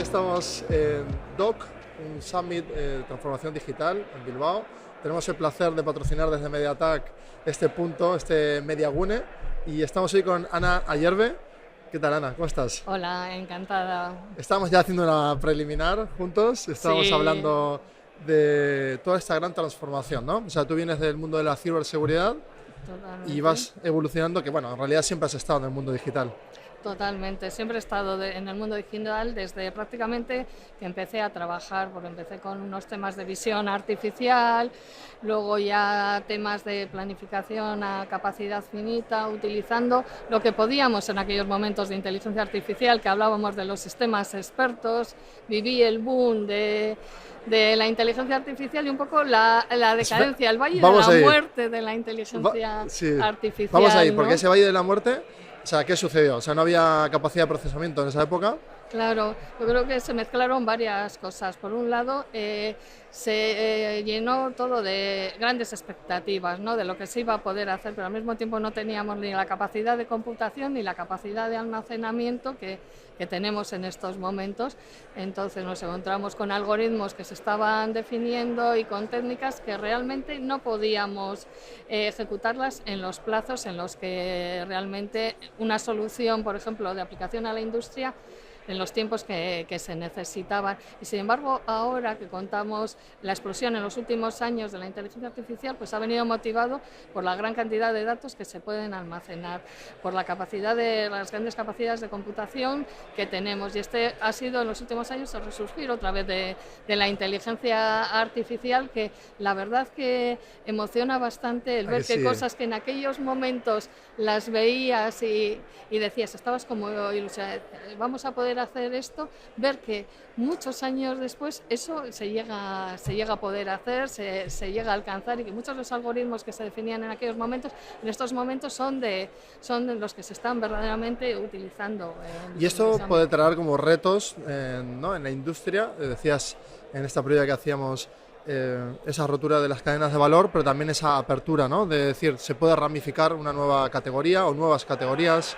estamos en DOC, un summit de transformación digital en Bilbao. Tenemos el placer de patrocinar desde MediaTek este punto, este Mediagune, y estamos hoy con Ana Ayerbe. ¿Qué tal, Ana? ¿Cómo estás? Hola, encantada. Estamos ya haciendo una preliminar juntos, estamos hablando de toda esta gran transformación, ¿no? O sea, tú vienes del mundo de la ciberseguridad. Totalmente. Y vas evolucionando, que bueno, en realidad siempre has estado en el mundo digital. Totalmente, siempre he estado en el mundo digital desde prácticamente que empecé a trabajar, porque empecé con unos temas de visión artificial, luego ya temas de planificación a capacidad finita, utilizando lo que podíamos en aquellos momentos de inteligencia artificial, que hablábamos de los sistemas expertos, viví el boom de la inteligencia artificial y un poco la decadencia, el valle de la muerte de la inteligencia artificial. Vamos ahí, porque ¿no? ese valle de la muerte, o sea, ¿qué sucedió? O sea, ¿no había capacidad de procesamiento en esa época? Claro, yo creo que se mezclaron varias cosas. Por un lado, se llenó todo de grandes expectativas, ¿no?, de lo que se iba a poder hacer, pero al mismo tiempo no teníamos ni la capacidad de computación ni la capacidad de almacenamiento que tenemos en estos momentos. Entonces nos encontramos con algoritmos que se estaban definiendo y con técnicas que realmente no podíamos ejecutarlas en los plazos en los que realmente una solución, por ejemplo, de aplicación a la industria, en los tiempos que se necesitaban. Y sin embargo, ahora que contamos la explosión en los últimos años de la inteligencia artificial, pues ha venido motivado por la gran cantidad de datos que se pueden almacenar, por la capacidad de las grandes capacidades de computación que tenemos. Y este ha sido en los últimos años el resurgir otra vez de la inteligencia artificial, que la verdad que emociona bastante el ver que cosas que en aquellos momentos las veías y decías, estabas como ilusionada, vamos a poder hacer esto, ver que muchos años después eso se llega a poder hacer, se llega a alcanzar, y que muchos de los algoritmos que se definían en aquellos momentos, en estos momentos son de los que se están verdaderamente utilizando. Y esto puede traer como retos, ¿no?, en la industria. Decías en esta prueba que hacíamos esa rotura de las cadenas de valor, pero también esa apertura, ¿no?, de decir, se puede ramificar una nueva categoría o nuevas categorías.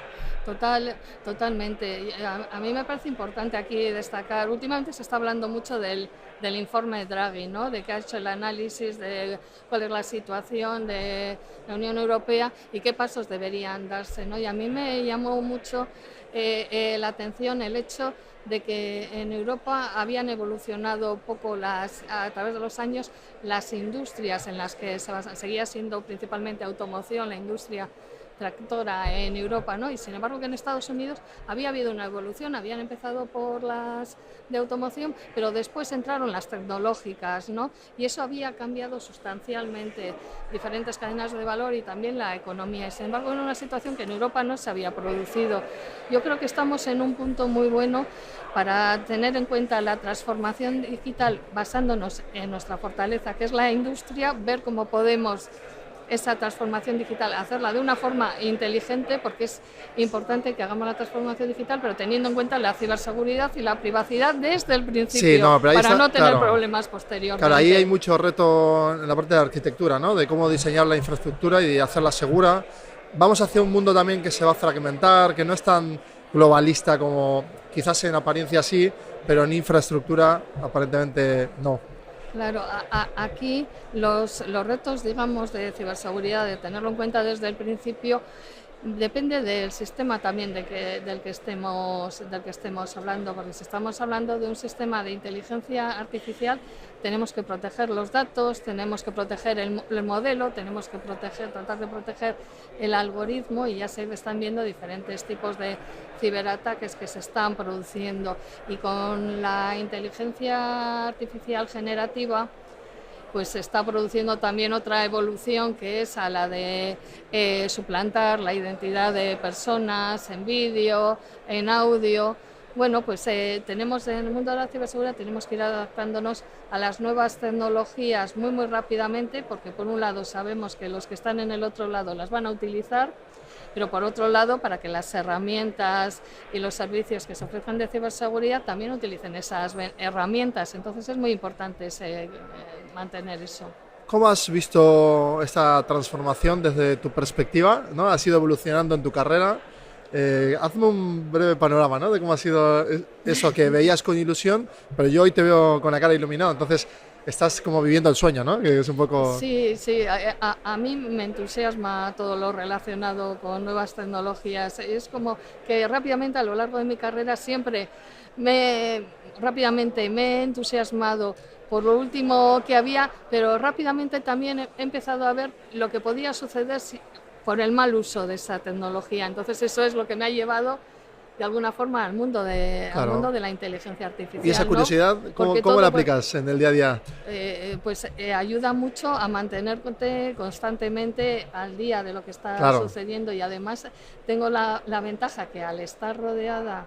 Totalmente. A mí me parece importante aquí destacar, últimamente se está hablando mucho del informe Draghi, ¿no?, de que ha hecho el análisis de cuál es la situación de la Unión Europea y qué pasos deberían darse, ¿no? Y a mí me llamó mucho la atención el hecho de que en Europa habían evolucionado poco a través de los años las industrias en las que seguía siendo principalmente automoción, la industria tractora en Europa, ¿no? Y sin embargo que en Estados Unidos había habido una evolución, habían empezado por las de automoción, pero después entraron las tecnológicas, ¿no? Y eso había cambiado sustancialmente diferentes cadenas de valor y también la economía. Y sin embargo, en una situación que en Europa no se había producido. Yo creo que estamos en un punto muy bueno para tener en cuenta la transformación digital basándonos en nuestra fortaleza, que es la industria, ver cómo podemos esa transformación digital, hacerla de una forma inteligente, porque es importante que hagamos la transformación digital, pero teniendo en cuenta la ciberseguridad y la privacidad desde el principio, para no tener problemas posteriormente. Claro, ahí hay mucho reto en la parte de la arquitectura, ¿no?, de cómo diseñar la infraestructura y hacerla segura. Vamos hacia un mundo también que se va a fragmentar, que no es tan globalista como quizás en apariencia sí, pero en infraestructura aparentemente no. Claro, aquí los retos, digamos, de ciberseguridad, de tenerlo en cuenta desde el principio, depende del sistema también del que estemos hablando, porque si estamos hablando de un sistema de inteligencia artificial, tenemos que proteger los datos, tenemos que proteger el modelo, tenemos que tratar de proteger el algoritmo, y ya se están viendo diferentes tipos de ciberataques que se están produciendo. Y con la inteligencia artificial generativa, pues se está produciendo también otra evolución, que es a la de suplantar la identidad de personas en vídeo, en audio. Bueno, pues tenemos en el mundo de la ciberseguridad, tenemos que ir adaptándonos a las nuevas tecnologías muy rápidamente, porque por un lado sabemos que los que están en el otro lado las van a utilizar, pero por otro lado, para que las herramientas y los servicios que se ofrecen de ciberseguridad también utilicen esas herramientas. Entonces es muy importante mantener eso. ¿Cómo has visto esta transformación desde tu perspectiva, ¿no? ¿Has ido evolucionando en tu carrera? Hazme un breve panorama, ¿no? De cómo ha sido eso que veías con ilusión, pero yo hoy te veo con la cara iluminada, entonces estás como viviendo el sueño, ¿no? Que es un poco... Sí, sí, a mí me entusiasma todo lo relacionado con nuevas tecnologías. Es como que rápidamente a lo largo de mi carrera siempre rápidamente me he entusiasmado por lo último que había, pero rápidamente también he empezado a ver lo que podía suceder por el mal uso de esa tecnología. Entonces eso es lo que me ha llevado de alguna forma al mundo al mundo de la inteligencia artificial. ¿Y esa curiosidad, ¿no? cómo la aplicas en el día a día? Ayuda mucho a mantenerte constantemente al día de lo que está sucediendo, y además tengo la ventaja que al estar rodeada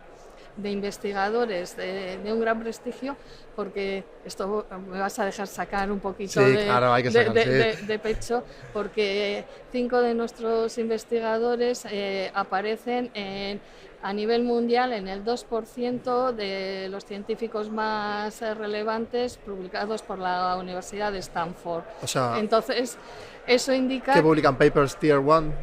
de investigadores de un gran prestigio, porque esto me vas a dejar sacar un poquito de pecho, porque 5 de nuestros investigadores aparecen a nivel mundial en el 2% de los científicos más relevantes publicados por la Universidad de Stanford. O sea, entonces, eso indica... ¿Que publican papers tier 1?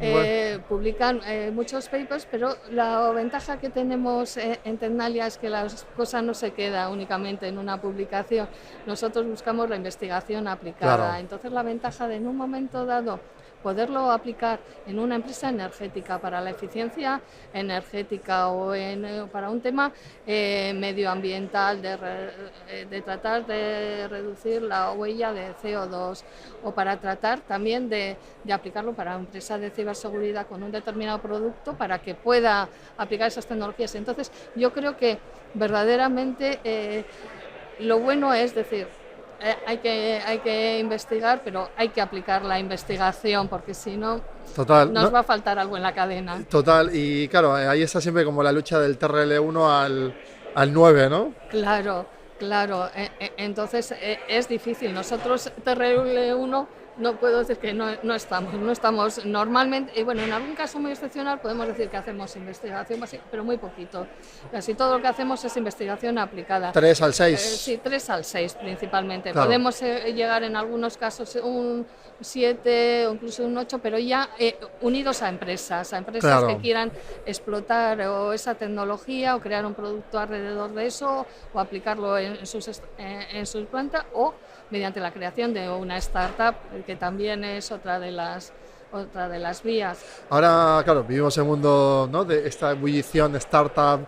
Publican muchos papers, pero la ventaja que tenemos en Tecnalia es que las cosas no se quedan únicamente en una publicación. Nosotros buscamos la investigación aplicada. Claro. Entonces, la ventaja de en un momento dado poderlo aplicar en una empresa energética para la eficiencia energética o para un tema medioambiental de tratar de reducir la huella de CO2, o para tratar también de aplicarlo para una empresa de ciberseguridad con un determinado producto para que pueda aplicar esas tecnologías. Entonces yo creo que verdaderamente lo bueno es decir, hay que investigar, pero hay que aplicar la investigación, porque si no, nos va a faltar algo en la cadena. Total, y claro, ahí está siempre como la lucha del TRL1 al 9, ¿no? Claro. Entonces es difícil. Nosotros TRL1 no puedo decir que no estamos normalmente, y bueno, en algún caso muy excepcional podemos decir que hacemos investigación básica, pero muy poquito. Casi todo lo que hacemos es investigación aplicada. 3 al 6. Sí, 3 al 6 principalmente. Claro. Podemos llegar en algunos casos un 7 o incluso un 8, pero ya unidos a empresas claro, que quieran explotar esa tecnología o crear un producto alrededor de eso, o aplicarlo en sus plantas, o mediante la creación de una startup, que también es otra de las vías. Ahora, claro, vivimos en un mundo, ¿no?, de esta ebullición de startup,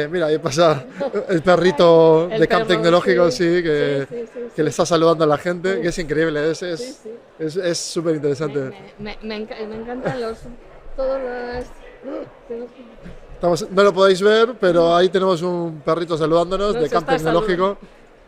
mira, ahí pasa el perrito de Camp Tecnológico, sí, que le está saludando a la gente, que es increíble, es súper interesante. Me encantan todos los... No lo podéis ver, pero ahí tenemos un perrito saludándonos de Camp Tecnológico.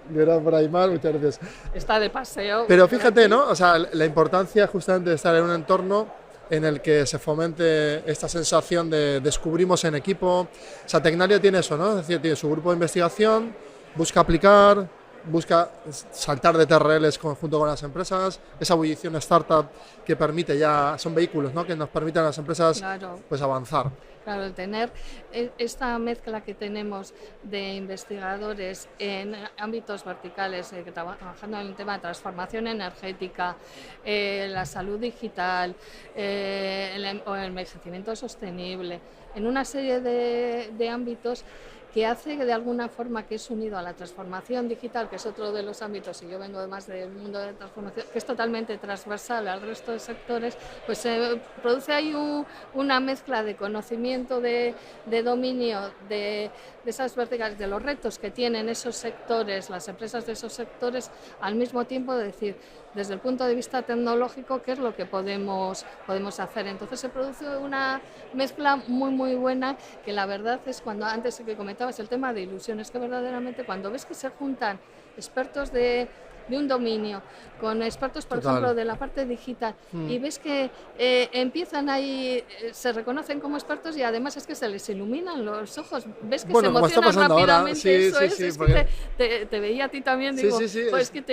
Gracias por Aymar, muchas gracias. Está de paseo. Pero fíjate, ¿no? O sea, la importancia justamente de estar en un entorno en el que se fomente esta sensación de descubrimos en equipo. O sea, Tecnalia tiene eso, ¿no? Es decir, tiene su grupo de investigación, busca aplicar, busca saltar de TRLs junto con las empresas, esa ebullición startup que permite son vehículos, ¿no?, que nos permiten a las empresas pues avanzar. Claro, el tener esta mezcla que tenemos de investigadores en ámbitos verticales, trabajando en el tema de transformación energética, la salud digital, el envejecimiento sostenible, en una serie de ámbitos que hace de alguna forma, que es unido a la transformación digital, que es otro de los ámbitos, y yo vengo además del mundo de transformación, que es totalmente transversal al resto de sectores, pues se produce ahí una mezcla de conocimiento, de dominio de esas verticales, de los retos que tienen esos sectores, las empresas de esos sectores, al mismo tiempo de decir, desde el punto de vista tecnológico, qué es lo que podemos hacer. Entonces se produce una mezcla muy, muy buena, que la verdad es cuando antes que comentabas el tema de ilusiones, que verdaderamente cuando ves que se juntan expertos de un dominio con expertos, por ejemplo, de la parte digital, y ves que empiezan ahí, se reconocen como expertos, y además es que se les iluminan los ojos, ves que se emocionan rápidamente. Que te veía a ti también, digo, pues que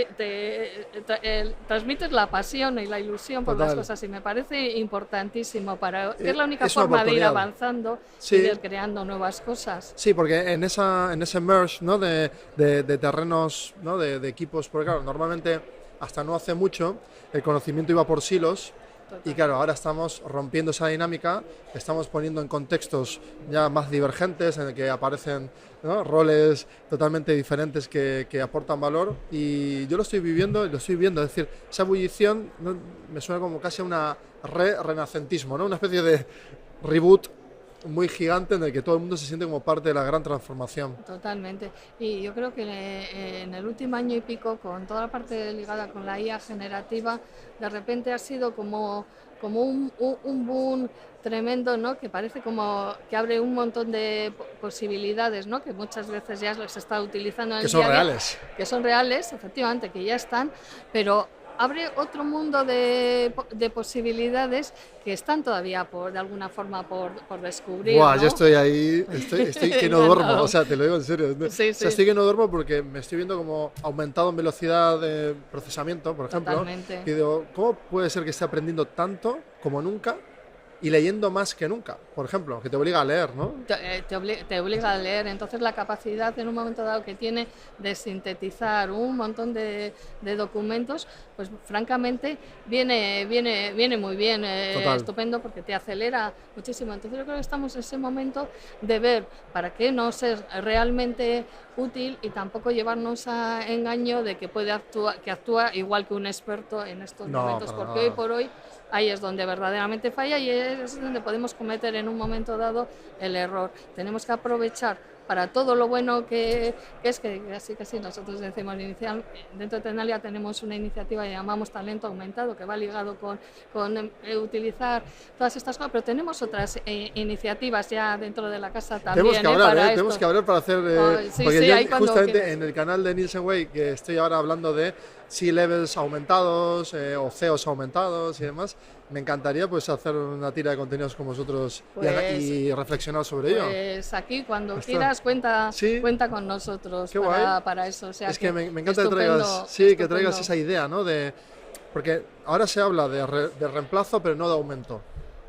transmites la pasión y la ilusión por las cosas, y me parece importantísimo, que es la única forma de ir avanzando y de ir creando nuevas cosas. Sí, porque en ese merge, ¿no?, de terrenos, ¿no?, de equipos, porque claro, normalmente hasta no hace mucho el conocimiento iba por silos Y claro, ahora estamos rompiendo esa dinámica, estamos poniendo en contextos ya más divergentes en el que aparecen, ¿no?, roles totalmente diferentes que aportan valor, y yo lo estoy viviendo y lo estoy viendo. Es decir, esa ebullición, ¿no?, me suena como casi a una renacentismo, ¿no?, una especie de reboot muy gigante en el que todo el mundo se siente como parte de la gran transformación. Totalmente. Y yo creo que en el último año y pico, con toda la parte ligada con la IA generativa, de repente ha sido como un boom tremendo, ¿no? Que parece como que abre un montón de posibilidades, ¿no? Que muchas veces ya los está utilizando en el día a día, Reales. que son reales, efectivamente, que ya están, pero abre otro mundo de posibilidades que están todavía de alguna forma por descubrir. Buah, ¿no? yo estoy ahí, estoy que no duermo, o sea, te lo digo en serio. Sí, o sea, estoy que no duermo porque me estoy viendo como aumentado en velocidad de procesamiento, por ejemplo. Totalmente. Y digo, ¿cómo puede ser que esté aprendiendo tanto como nunca y leyendo más que nunca? Por ejemplo, que te obliga a leer, ¿no? Te obliga a leer. Entonces la capacidad en un momento dado que tiene de sintetizar un montón de documentos, pues francamente viene muy bien, estupendo, porque te acelera muchísimo. Entonces yo creo que estamos en ese momento de ver para qué no ser realmente útil y tampoco llevarnos a engaño de que actúa igual que un experto en estos momentos, porque hoy por hoy ahí es donde verdaderamente falla y es donde podemos cometer en un momento dado el error. Tenemos que aprovechar para todo lo bueno que es, que casi nosotros decimos dentro de Tenalia tenemos una iniciativa que llamamos Talento Aumentado, que va ligado con utilizar todas estas cosas, pero tenemos otras iniciativas ya dentro de la casa también. Tenemos que hablar para hacer... porque yo justamente en el canal de Nielsen Way, que estoy ahora hablando de C-levels aumentados o CEOs aumentados y demás, me encantaría pues hacer una tira de contenidos con vosotros y reflexionar sobre ello. Pues aquí cuando quieras cuenta con nosotros para eso. O sea, es que me encanta que traigas esa idea, ¿no? Porque ahora se habla de reemplazo, pero no de aumento.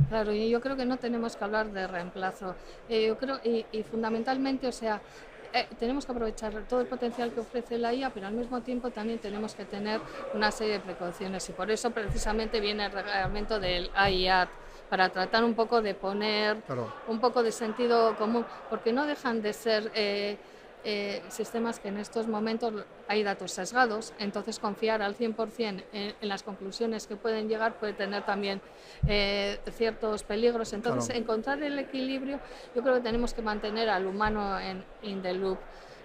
Claro, y yo creo que no tenemos que hablar de reemplazo. Yo creo, y fundamentalmente, o sea, tenemos que aprovechar todo el potencial que ofrece la IA, pero al mismo tiempo también tenemos que tener una serie de precauciones, y por eso precisamente viene el reglamento del AI Act, para tratar un poco de poner un poco de sentido común, porque no dejan de ser sistemas que en estos momentos hay datos sesgados, entonces confiar al 100% en las conclusiones que pueden llegar puede tener también ciertos peligros. Entonces encontrar el equilibrio, yo creo que tenemos que mantener al humano in the loop,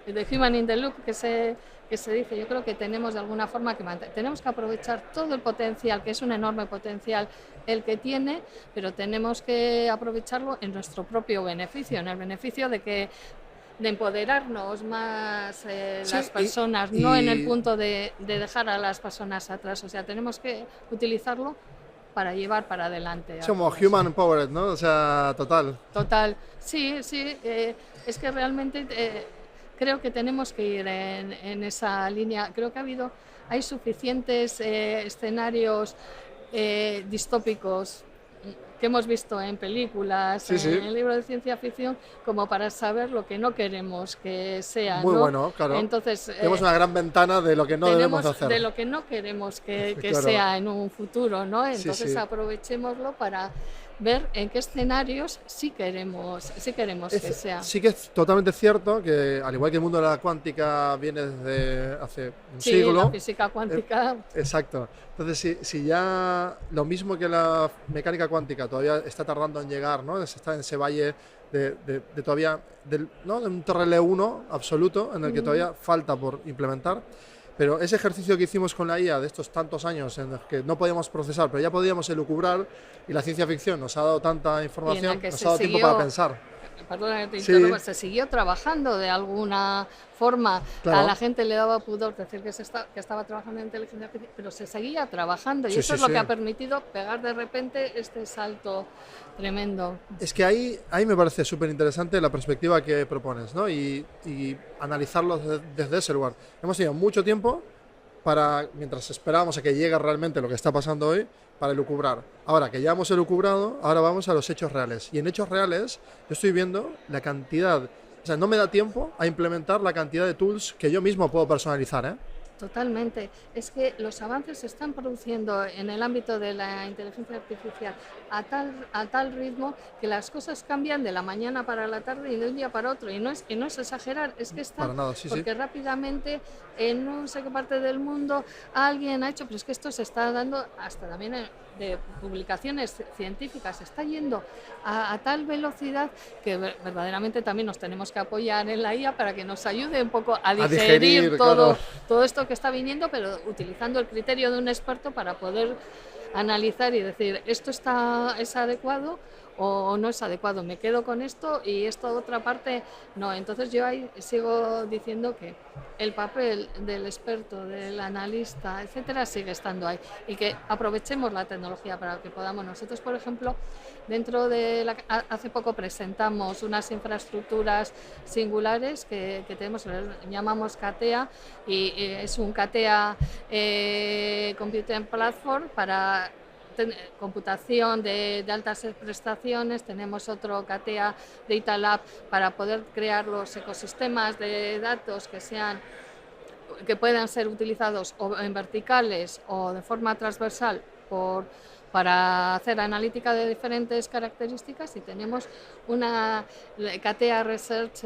the human in the loop que se dice. Yo creo que tenemos de alguna forma tenemos que aprovechar todo el potencial, que es un enorme potencial el que tiene, pero tenemos que aprovecharlo en nuestro propio beneficio, en el beneficio de empoderarnos más las personas, no en el punto de dejar a las personas atrás. O sea, tenemos que utilizarlo para llevar para adelante. Como human empowered, ¿no? O sea, total. Total, sí, es que realmente creo que tenemos que ir en esa línea. Creo que hay suficientes escenarios distópicos que hemos visto en películas, en libros de ciencia ficción, como para saber lo que no queremos que sea. Muy bueno, claro. Entonces, tenemos una gran ventana de lo que no debemos hacer. De lo que no queremos que sea en un futuro, ¿no? Entonces aprovechémoslo para ver en qué escenarios sí queremos que sea. Sí que es totalmente cierto que, al igual que el mundo de la cuántica viene desde hace un siglo... la física cuántica... exacto. Entonces, si ya lo mismo que la mecánica cuántica todavía está tardando en llegar, ¿no? Está en ese valle de todavía... ¿no? De un TRL1 absoluto en el que todavía falta por implementar. Pero ese ejercicio que hicimos con la IA de estos tantos años en los que no podíamos procesar, pero ya podíamos elucubrar, y la ciencia ficción nos ha dado tanta información, nos ha dado tiempo para pensar. Perdona que te interrumpa, se siguió trabajando de alguna forma. A la gente le daba pudor decir que estaba trabajando en inteligencia artificial, pero se seguía trabajando, y eso es lo que ha permitido pegar de repente este salto tremendo. Es que ahí me parece súper interesante la perspectiva que propones, ¿no? Y analizarlo desde ese lugar. Hemos tenido mucho tiempo mientras esperábamos a que llegue realmente lo que está pasando hoy, para elucubrar. Ahora que ya hemos elucubrado, ahora vamos a los hechos reales. Y en hechos reales yo estoy viendo la cantidad, o sea, no me da tiempo a implementar la cantidad de tools que yo mismo puedo personalizar, Totalmente. Es que los avances se están produciendo en el ámbito de la inteligencia artificial a tal ritmo que las cosas cambian de la mañana para la tarde y de un día para otro. Y no es exagerar, es que Para están, nada, sí, sí. porque rápidamente en no sé qué parte del mundo alguien ha hecho, pero es que esto se está dando hasta también de publicaciones científicas, se está yendo a tal velocidad que verdaderamente también nos tenemos que apoyar en la IA para que nos ayude un poco a digerir Claro. todo esto que está viniendo, pero utilizando el criterio de un experto para poder analizar y decir, esto es adecuado o no es adecuado, me quedo con esto y esta otra parte no. Entonces yo ahí sigo diciendo que el papel del experto, del analista, etcétera, sigue estando ahí y que aprovechemos la tecnología para que podamos. Nosotros, por ejemplo, hace poco presentamos unas infraestructuras singulares que tenemos, llamamos CATEA, y es un CATEA Computing Platform para computación de altas prestaciones. Tenemos otro CATEA Data Lab para poder crear los ecosistemas de datos que puedan ser utilizados o en verticales o de forma transversal para hacer analítica de diferentes características, y tenemos una CATEA Research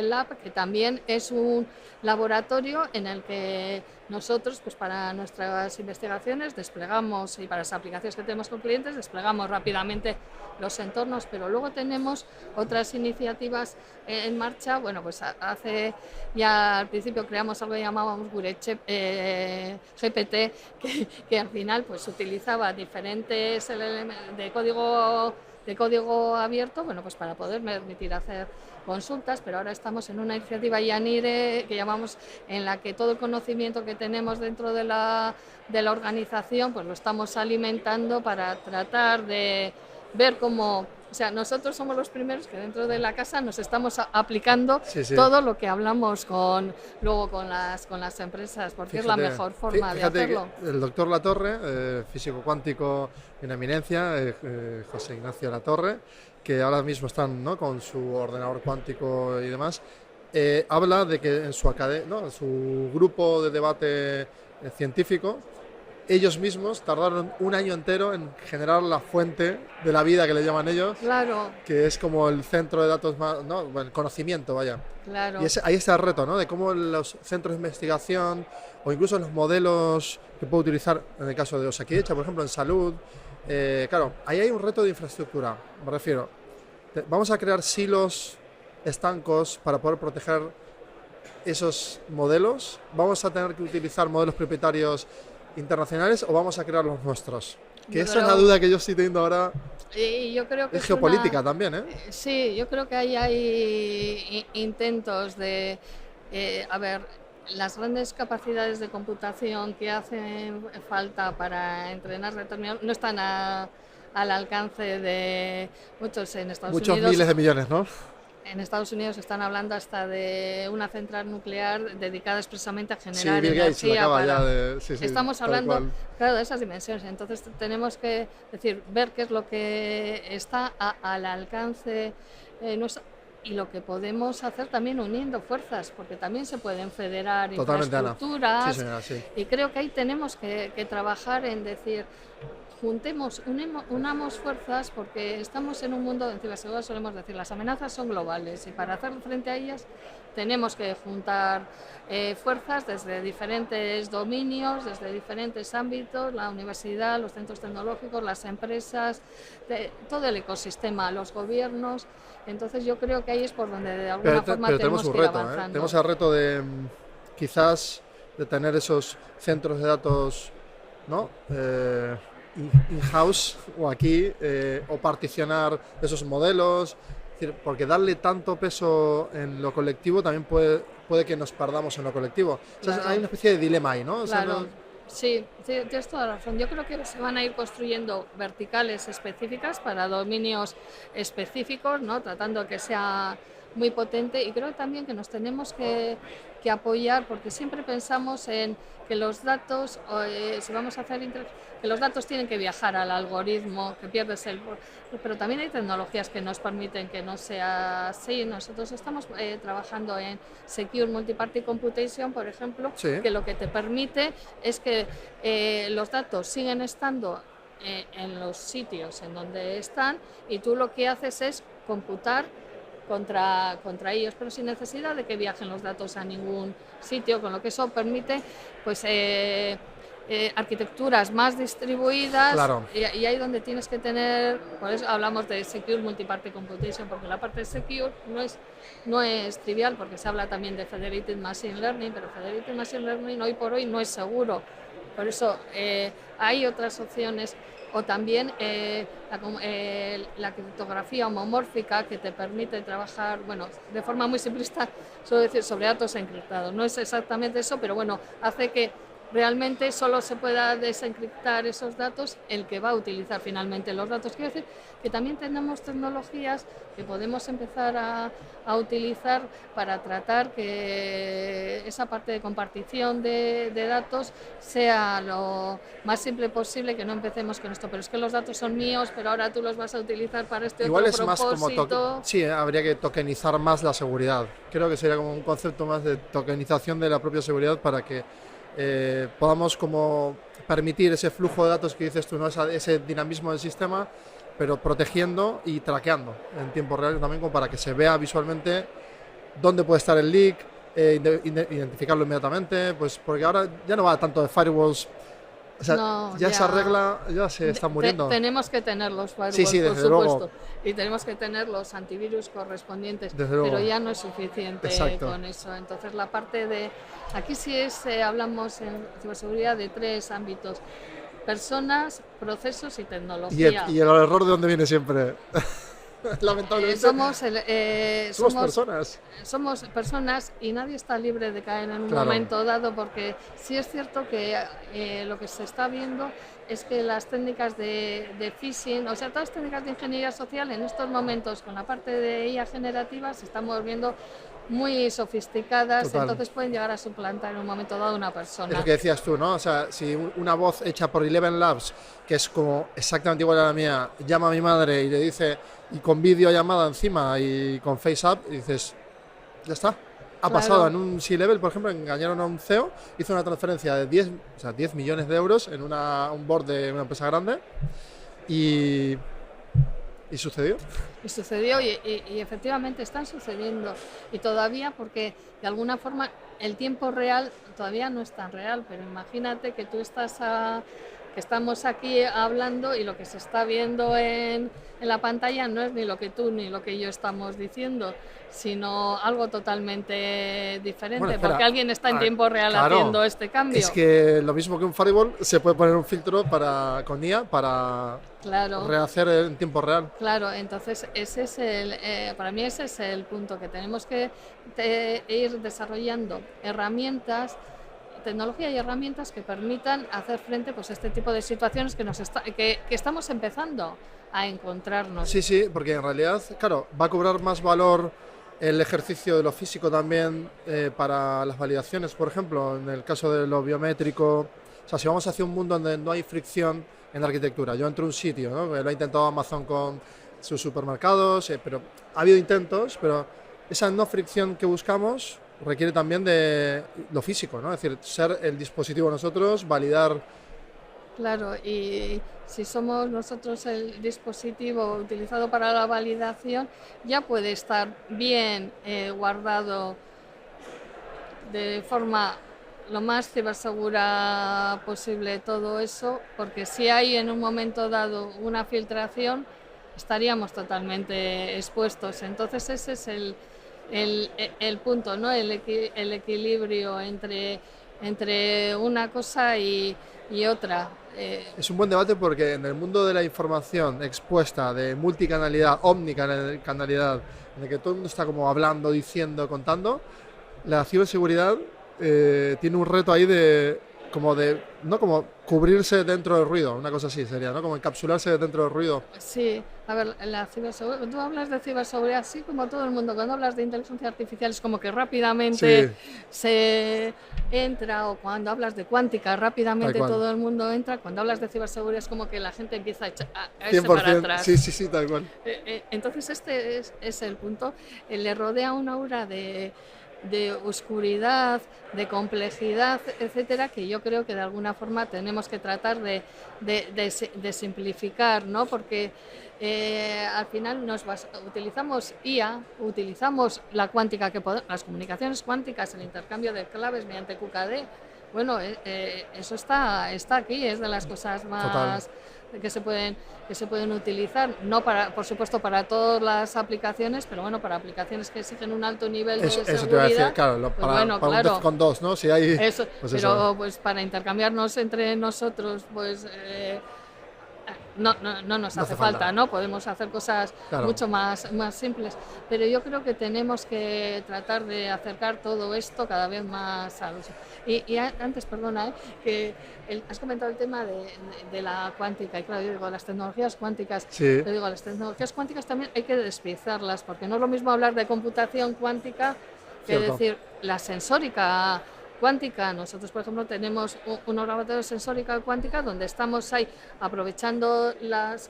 Lab, que también es un laboratorio en el que nosotros, pues para nuestras investigaciones desplegamos, y para las aplicaciones que tenemos con clientes, desplegamos rápidamente los entornos, pero luego tenemos otras iniciativas en marcha. Bueno, pues hace ya al principio creamos algo que llamábamos GPT, que al final pues utilizaba diferentes de código abierto, bueno, pues para poder permitir hacer consultas, pero ahora estamos en una iniciativa Yanire que llamamos, en la que todo el conocimiento que tenemos dentro de la organización pues lo estamos alimentando para tratar de ver cómo, o sea, nosotros somos los primeros que dentro de la casa nos estamos aplicando todo lo que hablamos luego con las empresas, porque es la mejor forma de hacerlo. El doctor Latorre, físico cuántico en eminencia, José Ignacio Latorre, que ahora mismo están, ¿no?, con su ordenador cuántico y demás, habla de que en su grupo de debate científico, ellos mismos tardaron un año entero en generar la fuente de la vida, que le llaman ellos, claro, que es como el centro de datos más, ¿no?, el conocimiento, vaya. Claro. Y ahí está el reto, ¿no?, de cómo los centros de investigación o incluso los modelos que puedo utilizar en el caso de Osakidetza, por ejemplo, en salud. Claro, ahí hay un reto de infraestructura, me refiero. Vamos a crear silos estancos para poder proteger esos modelos. Vamos a tener que utilizar modelos propietarios internacionales o vamos a crear los nuestros. Que esa es la duda que yo estoy teniendo ahora. Y yo creo que es geopolítica también, ¿eh? Sí, yo creo que ahí hay intentos de, a ver, las grandes capacidades de computación que hacen falta para entrenar determinados no están al alcance de muchos en Estados Unidos. Muchos miles de millones, ¿no? En Estados Unidos están hablando hasta de una central nuclear dedicada expresamente a generar Bill Gates energía. Sí, estamos hablando, claro, de esas dimensiones. Entonces tenemos que ver qué es lo que está al alcance y lo que podemos hacer también uniendo fuerzas, porque también se pueden federar infraestructuras. Sí, señora, sí. Y creo que ahí tenemos que trabajar en decir, unamos fuerzas, porque estamos en un mundo, en ciberseguridad solemos decir, las amenazas son globales, y para hacer frente a ellas tenemos que juntar fuerzas desde diferentes dominios, desde diferentes ámbitos, la universidad, los centros tecnológicos, las empresas, todo el ecosistema, los gobiernos. Entonces yo creo que ahí es por donde de alguna forma tenemos que ir avanzando. Tenemos el reto de quizás de tener esos centros de datos, ¿no?, in-house o aquí, o particionar esos modelos, porque darle tanto peso en lo colectivo también puede que nos perdamos en lo colectivo. Claro. O sea, hay una especie de dilema ahí, ¿no? Claro. O sea, Sí, tienes toda la razón. Yo creo que se van a ir construyendo verticales específicas para dominios específicos, ¿no?, tratando que sea muy potente, y creo también que nos tenemos que apoyar, porque siempre pensamos en que los datos, si vamos a hacer que los datos tienen que viajar al algoritmo, que pierdes pero también hay tecnologías que nos permiten que no sea así. Nosotros estamos trabajando en Secure Multiparty Computation, por ejemplo, Sí. que lo que te permite es que los datos siguen estando en los sitios en donde están, y tú lo que haces es computar contra ellos, pero sin necesidad de que viajen los datos a ningún sitio, con lo que eso permite pues arquitecturas más distribuidas. Claro. Y ahí donde tienes que tener, por eso hablamos de Secure Multiparty Computation, porque la parte de Secure no es trivial, porque se habla también de Federated Machine Learning, pero Federated Machine Learning hoy por hoy no es seguro. Por eso hay otras opciones, o también la criptografía homomórfica, que te permite trabajar, bueno, de forma muy simplista, suelo decir, sobre datos encriptados. No es exactamente eso, pero bueno, hace que realmente solo se pueda desencriptar esos datos el que va a utilizar finalmente los datos. Quiero decir que también tenemos tecnologías que podemos empezar a utilizar para tratar que esa parte de compartición de datos sea lo más simple posible, que no empecemos con esto, pero es que los datos son míos, pero ahora tú los vas a utilizar para este Igual otro es propósito. más como sí, habría que tokenizar más la seguridad. Creo que sería como un concepto más de tokenización de la propia seguridad, para que podamos como permitir ese flujo de datos que dices tú, ¿no? Ese dinamismo del sistema, pero protegiendo y traqueando en tiempo real también, como para que se vea visualmente dónde puede estar el leak, identificarlo inmediatamente, pues porque ahora ya no va tanto de firewalls. O sea, No, ya esa regla ya se está muriendo. Tenemos que tener los firewalls, Sí, por desde supuesto, luego. y tenemos que tener los antivirus correspondientes, Desde luego. pero ya no es suficiente. Exacto. Con eso. Entonces la parte de... Aquí sí hablamos en ciberseguridad de 3 ámbitos: personas, procesos y tecnología. Y el error de dónde viene siempre. Lamentablemente. Somos Personas. Somos personas, y nadie está libre de caer en un Claro. momento dado, porque sí es cierto que lo que se está viendo es que las técnicas de phishing, o sea, todas las técnicas de ingeniería social en estos momentos, con la parte de IA generativa, se están volviendo muy sofisticadas. Total. Entonces pueden llegar a suplantar en un momento dado a una persona. Es lo que decías tú, ¿no? O sea, si una voz hecha por Eleven Labs, que es como exactamente igual a la mía, llama a mi madre y le dice, y con videollamada encima y con FaceApp, y dices, ya está. Ha pasado en un C-Level, por ejemplo, engañaron a un CEO, hizo una transferencia de 10 millones de euros en un board de una empresa grande, y sucedió. Y sucedió, y efectivamente están sucediendo, y todavía, porque de alguna forma el tiempo real todavía no es tan real, pero imagínate que tú que estamos aquí hablando, y lo que se está viendo en la pantalla no es ni lo que tú ni lo que yo estamos diciendo, sino algo totalmente diferente. Bueno, espera, porque alguien está en tiempo real, claro, haciendo este cambio. Es que lo mismo que un firewall, se puede poner un filtro con IA para, claro, rehacer en tiempo real. Claro, entonces ese es para mí ese es el punto, que tenemos que ir desarrollando herramientas, tecnología y herramientas que permitan hacer frente, pues, a este tipo de situaciones que estamos empezando a encontrarnos. Sí, porque en realidad, claro, va a cobrar más valor el ejercicio de lo físico también para las validaciones, por ejemplo, en el caso de lo biométrico. O sea, si vamos hacia un mundo donde no hay fricción en la arquitectura, yo entro a un sitio, ¿no? Lo ha intentado Amazon con sus supermercados, pero ha habido intentos, pero esa no fricción que buscamos requiere también de lo físico, ¿no? Es decir, ser el dispositivo nosotros, validar. Claro, y si somos nosotros el dispositivo utilizado para la validación, ya puede estar bien guardado de forma lo más cibersegura posible todo eso, porque si hay en un momento dado una filtración, estaríamos totalmente expuestos. Entonces ese es el punto, ¿no? El equilibrio entre una cosa y otra. Es un buen debate, porque en el mundo de la información expuesta, de multicanalidad, omnicanalidad, en el que todo el mundo está como hablando, diciendo, contando, la ciberseguridad tiene un reto ahí de como de, no como cubrirse dentro del ruido, una cosa así sería, ¿no? Como encapsularse dentro del ruido. Sí, a ver, la ciberseguridad, tú hablas de ciberseguridad, así como todo el mundo, cuando hablas de inteligencia artificial es como que rápidamente Sí, se entra, o cuando hablas de cuántica, tal rápidamente cual. todo el mundo entra, cuando hablas de ciberseguridad es como que la gente empieza a irse para 100%, sí, atrás. sí, sí, tal cual. Entonces este es el punto. Le rodea una aura de oscuridad, de complejidad, etcétera, que yo creo que de alguna forma tenemos que tratar de simplificar, ¿no? Porque al final utilizamos IA, utilizamos la cuántica, las comunicaciones cuánticas, el intercambio de claves mediante QKD. Bueno, eso está aquí, es de las cosas Total. más que se pueden utilizar, no para, por supuesto, para todas las aplicaciones, pero bueno, para aplicaciones que exigen un alto nivel de Eso te iba a decir, seguridad, claro, pues bueno, para un claro, con dos, ¿no? Si hay, eso, pues eso, pero pues para intercambiarnos entre nosotros, pues no nos no hace hace falta. falta, ¿no? Podemos hacer cosas Claro, mucho más simples, pero yo creo que tenemos que tratar de acercar todo esto cada vez más al uso. Antes, perdona, que has comentado el tema de la cuántica, y claro, yo digo, las tecnologías cuánticas, sí, yo digo, las tecnologías cuánticas también hay que despiezarlas, porque no es lo mismo hablar de computación cuántica que cierto. decir la sensórica cuántica. Nosotros, por ejemplo, tenemos un laboratorio de sensórica cuántica donde estamos ahí aprovechando las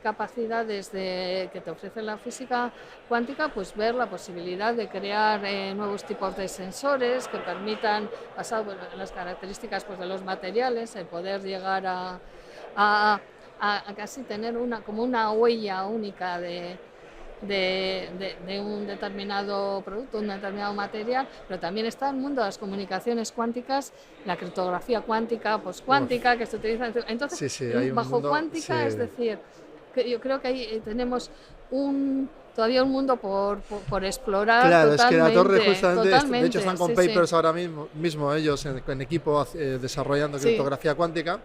capacidades que te ofrece la física cuántica, pues ver la posibilidad de crear nuevos tipos de sensores que permitan, basado en las características pues, de los materiales, el poder llegar a, a casi tener como una huella única de un determinado producto, un determinado material, pero también está el mundo de las comunicaciones cuánticas, la criptografía cuántica, Uf, poscuántica, que se utiliza. Entonces, sí, sí, hay un bajo mundo, sí, cuántica, es decir, que yo creo que ahí tenemos todavía un mundo por explorar claro, es que la torre totalmente, justamente, de hecho totalmente, están con sí, sí, papers ahora mismo ellos en equipo desarrollando sí, criptografía cuántica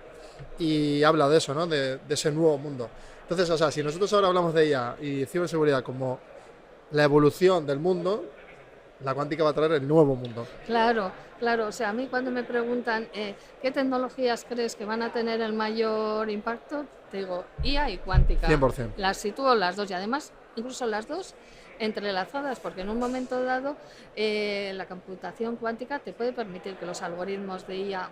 y habla de eso, ¿no? De ese nuevo mundo. Entonces, o sea, si nosotros ahora hablamos de IA y ciberseguridad como la evolución del mundo, la cuántica va a traer el nuevo mundo. claro, claro. O sea, a mí cuando me preguntan qué tecnologías crees que van a tener el mayor impacto, te digo IA y cuántica. 100%. Las sitúo las dos y además incluso las dos entrelazadas, porque en un momento dado la computación cuántica te puede permitir que los algoritmos de IA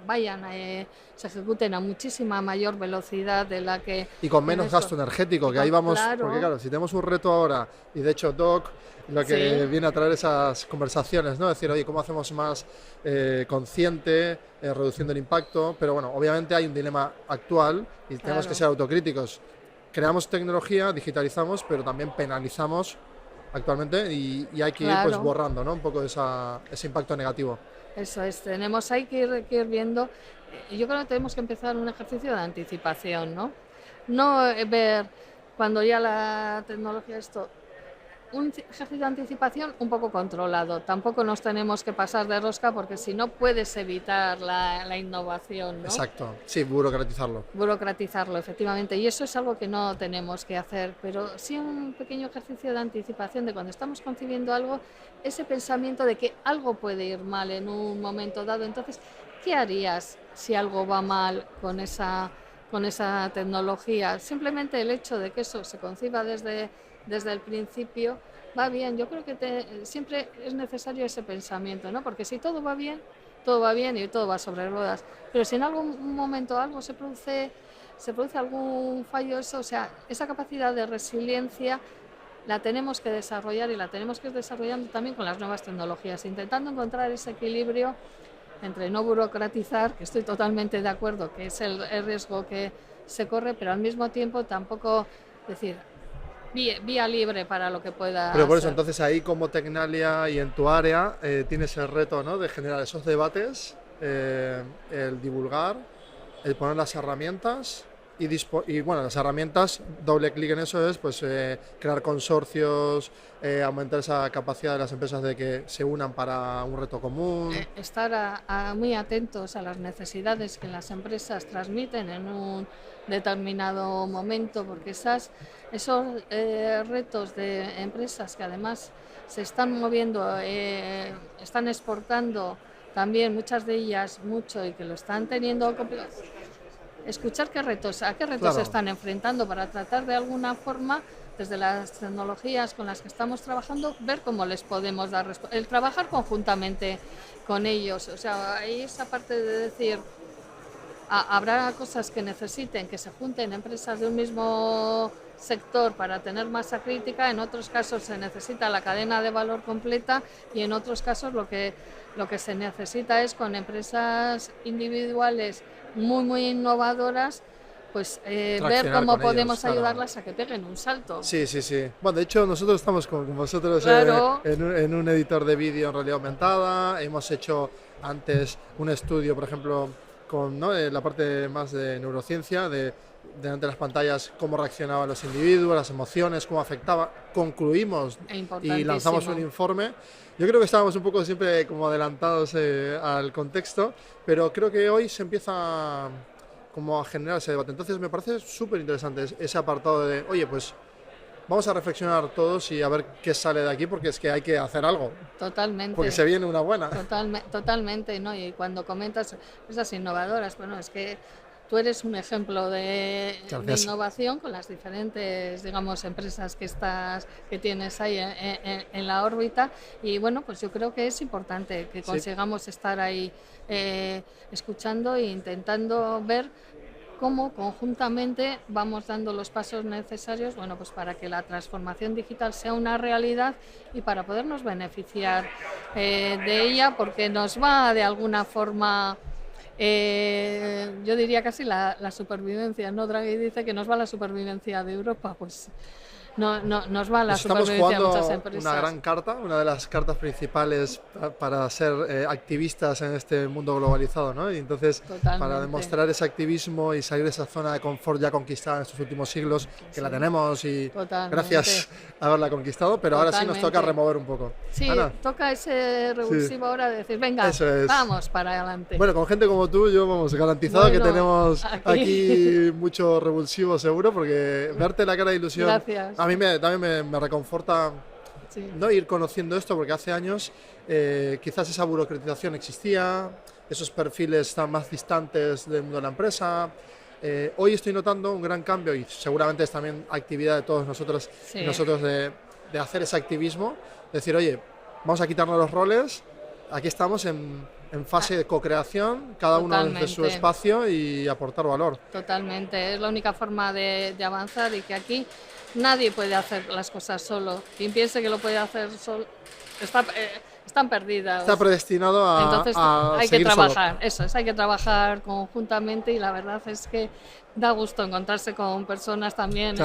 se ejecuten a muchísima mayor velocidad de la que Y con en menos esto. gasto energético, que ahí vamos, porque Claro, claro, si tenemos un reto ahora, y de hecho Doc lo que sí, viene a traer esas conversaciones, ¿no? Es decir, oye, ¿cómo hacemos más consciente, reduciendo el impacto? Pero bueno, obviamente hay un dilema actual y tenemos que claro. ser autocríticos. Creamos tecnología, digitalizamos, pero también penalizamos actualmente y hay que ir pues Claro, borrando, ¿no? Un poco ese impacto negativo. eso es, tenemos hay que ir viendo, yo creo que tenemos que empezar un ejercicio de anticipación, ¿no? No ver cuando ya la tecnología esto, un ejercicio de anticipación un poco controlado, tampoco nos tenemos que pasar de rosca porque si no puedes evitar la innovación, ¿no? Exacto, sí, burocratizarlo. Burocratizarlo, efectivamente, y eso es algo que no tenemos que hacer, pero sí un pequeño ejercicio de anticipación de cuando estamos concibiendo algo, ese pensamiento de que algo puede ir mal en un momento dado. Entonces, ¿qué harías si algo va mal con esa tecnología? Simplemente el hecho de que eso se conciba desde el principio va bien. Yo creo que siempre es necesario ese pensamiento, ¿no? Porque si todo va bien y todo va sobre ruedas. Pero si en algún momento algo se produce algún fallo, o sea, esa capacidad de resiliencia la tenemos que desarrollar y la tenemos que ir desarrollando también con las nuevas tecnologías, intentando encontrar ese equilibrio entre no burocratizar, que estoy totalmente de acuerdo, que es el riesgo que se corre, pero al mismo tiempo tampoco decir vía libre para lo que pueda Pero por eso, hacer. entonces ahí como Tecnalia y en tu área tienes el reto, ¿no? De generar esos debates, el divulgar, el poner las herramientas y bueno, las herramientas, doble clic en eso es pues crear consorcios, aumentar esa capacidad de las empresas de que se unan para un reto común. Estar muy atentos a las necesidades que las empresas transmiten en un determinado momento, porque esos retos de empresas que además se están moviendo, están exportando también muchas de ellas mucho y que lo están teniendo complicado, escuchar a qué retos Claro. se están enfrentando para tratar de alguna forma, desde las tecnologías con las que estamos trabajando, ver cómo les podemos dar respuesta. El trabajar conjuntamente con ellos, o sea, hay esa parte de decir, habrá cosas que necesiten que se junten empresas de un mismo sector para tener masa crítica, en otros casos se necesita la cadena de valor completa y en otros casos lo que se necesita es con empresas individuales muy innovadoras, pues ver Traccionar cómo con ellos, podemos claro. ayudarlas a que peguen un salto. Sí, sí, sí. Bueno, de hecho, nosotros estamos con vosotros Claro. en un editor de vídeo en realidad aumentada. Hemos hecho antes un estudio, por ejemplo, con ¿no? La parte más de neurociencia, de delante de las pantallas, cómo reaccionaban los individuos, las emociones, cómo afectaba. Concluimos y lanzamos un informe. Yo creo que estábamos un poco siempre como adelantados al contexto, pero creo que hoy se empieza como a generar ese debate. Entonces me parece súper interesante ese apartado de, oye, pues vamos a reflexionar todos y a ver qué sale de aquí, porque es que hay que hacer algo. Totalmente. Porque se viene una buena. Totalmente, ¿no? Y cuando comentas esas innovadoras, bueno, es que tú eres un ejemplo de innovación con las diferentes, digamos, empresas que tienes ahí en la órbita. Y bueno, pues yo creo que es importante que consigamos estar ahí escuchando e intentando ver cómo conjuntamente vamos dando los pasos necesarios, bueno, pues para que la transformación digital sea una realidad y para podernos beneficiar de ella, porque nos va de alguna forma, yo diría casi la supervivencia, ¿no? Draghi dice que nos va la supervivencia de Europa, pues nos va la supervivencia de muchas empresas. Una gran carta, una de las cartas principales para ser activistas en este mundo globalizado, ¿no? Y entonces, para demostrar ese activismo y salir de esa zona de confort ya conquistada en estos últimos siglos, que la tenemos y gracias a haberla conquistado, pero ahora sí nos toca remover un poco. Sí, Ana, toca ese revulsivo ahora de decir, venga, vamos para adelante. Bueno, con gente como tú, yo vamos, garantizado que tenemos aquí mucho revulsivo seguro, porque verte la cara de ilusión. Gracias. A mí también me reconforta no ir conociendo esto, porque hace años quizás esa burocratización existía, esos perfiles están más distantes del mundo de la empresa. Hoy estoy notando un gran cambio y seguramente es también actividad de todos nosotros y nosotros de hacer ese activismo, decir, oye, vamos a quitarnos los roles, aquí estamos en fase de co-creación, cada uno desde su espacio y aportar valor. Totalmente, es la única forma de avanzar y que aquí nadie puede hacer las cosas solo. Quien piense que lo puede hacer solo están perdidas. Está predestinado a Entonces hay que trabajar, solo. Eso es, hay que trabajar conjuntamente y la verdad es que da gusto encontrarse con personas también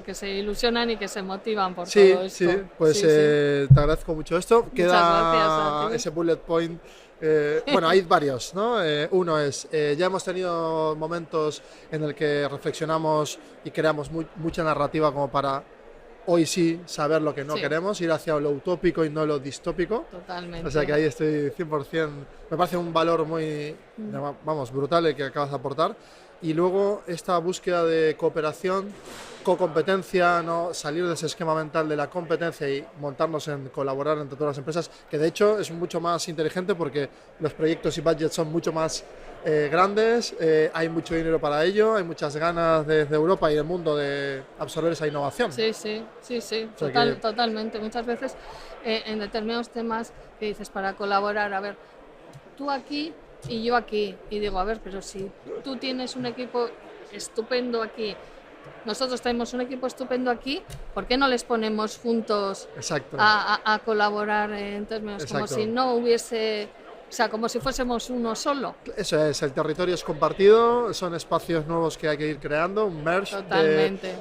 que se ilusionan y que se motivan por todo esto. Sí, pues te agradezco mucho esto. Queda ese bullet point. Bueno, hay varios, ¿no? Uno es, ya hemos tenido momentos en el que reflexionamos y creamos mucha narrativa como para hoy sí saber lo que no queremos, ir hacia lo utópico y no lo distópico. Totalmente. O sea que ahí estoy 100%, me parece un valor muy, brutal el que acabas de aportar. Y luego esta búsqueda de cooperación, co-competencia, ¿no? Salir de ese esquema mental de la competencia y montarnos en colaborar entre todas las empresas, que de hecho es mucho más inteligente porque los proyectos y budgets son mucho más grandes, hay mucho dinero para ello, hay muchas ganas desde Europa y del mundo de absorber esa innovación. Sí, totalmente. Muchas veces en determinados temas que dices para colaborar, a ver, tú aquí y yo aquí, y digo, a ver, pero si tú tienes un equipo estupendo aquí, nosotros tenemos un equipo estupendo aquí, ¿por qué no les ponemos juntos a colaborar en términos como si no hubiese, o sea, como si fuésemos uno solo? Eso es, el territorio es compartido, son espacios nuevos que hay que ir creando, un merge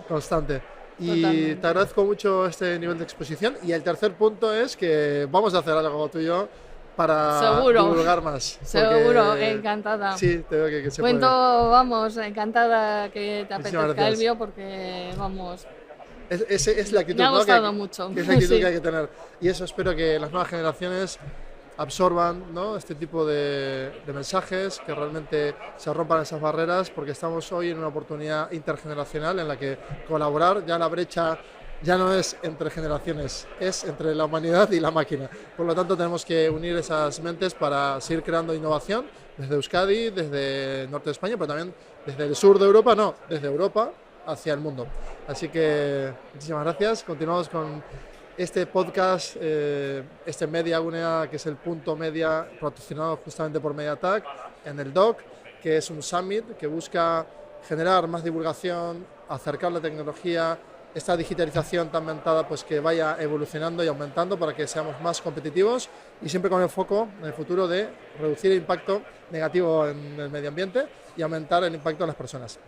constante. Y te agradezco mucho este nivel de exposición. Y el tercer punto es que vamos a hacer algo tú y yo para divulgar más. Seguro, encantada. Sí, te veo que se Cuento, puede. Vamos, encantada que te apetezca Elvio, porque vamos... Es la actitud, me ha gustado mucho. Que es la actitud que hay que tener. Y eso espero que las nuevas generaciones absorban, ¿no? Este tipo de mensajes, que realmente se rompan esas barreras, porque estamos hoy en una oportunidad intergeneracional en la que colaborar, ya la brecha ya no es entre generaciones, es entre la humanidad y la máquina. Por lo tanto, tenemos que unir esas mentes para seguir creando innovación desde Euskadi, desde el norte de España, pero también desde el sur de Europa, no, desde Europa hacia el mundo. Así que muchísimas gracias. Continuamos con este podcast, este Media Gunea, que es el punto media, patrocinado justamente por MediaTek en el DOC, que es un summit que busca generar más divulgación, acercar la tecnología, esta digitalización tan mentada, pues que vaya evolucionando y aumentando para que seamos más competitivos y siempre con el foco en el futuro de reducir el impacto negativo en el medio ambiente y aumentar el impacto en las personas.